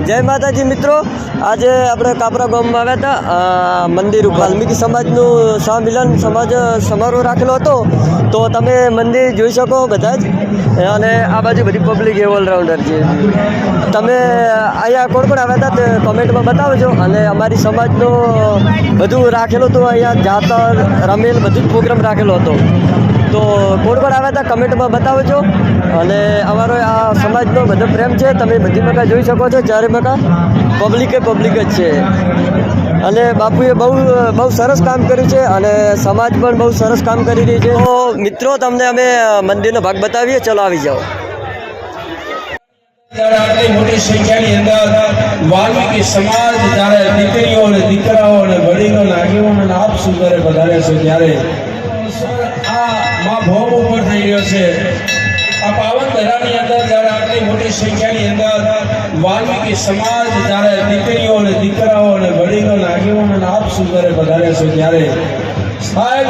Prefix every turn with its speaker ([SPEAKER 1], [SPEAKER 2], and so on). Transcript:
[SPEAKER 1] જય માતાજી મિત્રો, આજે આપણે કાપરા ગામમાં આવ્યા હતા મંદિર ઉપર વાલ્મીકી સમાજનું સહમિલન સમાજ સમારોહ રાખેલો હતો. તો તમે મંદિર જોઈ શકો બધા જ, અને આ બાજુ બધી પબ્લિક એ ઓલરાઉન્ડર છે. તમે અહીંયા કોણ કોણ આવ્યા હતા તે કોમેન્ટમાં બતાવજો. અને અમારી સમાજનું બધું રાખેલું હતું, અહીંયા જાતર રમેલ બધું જ પ્રોગ્રામ રાખેલો હતો. તો કોણ કોણ આવ્યા હતા કમેન્ટમાં બતાવજો. અને અમારો આ સમાજનો બધો પ્રેમ છે, તમે બધી મકા જોઈ શકો છો. ચારે મકા પબ્લિક જ છે. અને બાપુએ બહુ સરસ કામ કર્યું છે, અને સમાજ પણ બહુ સરસ કામ કરી રહી છે. તો મિત્રો, તમને અમે મંદિરનો ભાગ બતાવીએ, ચલો આવી જાઓ.
[SPEAKER 2] આટલી મોટી સંખ્યાની અંદર વાલ્મીકી સમાજ જ્યારે દીકરીઓ અને દીકરાઓ અને વડીલો અને આગેવાનો આપ સુંદરે વધારે છે, ત્યારે આ મા ભોગ ઉપર થઈ રહ્યો છે. આ પાવન ધરાની અંદર જ્યારે આટલી મોટી સંખ્યાની અંદર વાલ્મીકી સમાજ જ્યારે દીકરીઓ અને દીકરાઓ અને વડીલો અને આગેવાનો આપ સુંદરે વધારે છે, ત્યારે સાહેબ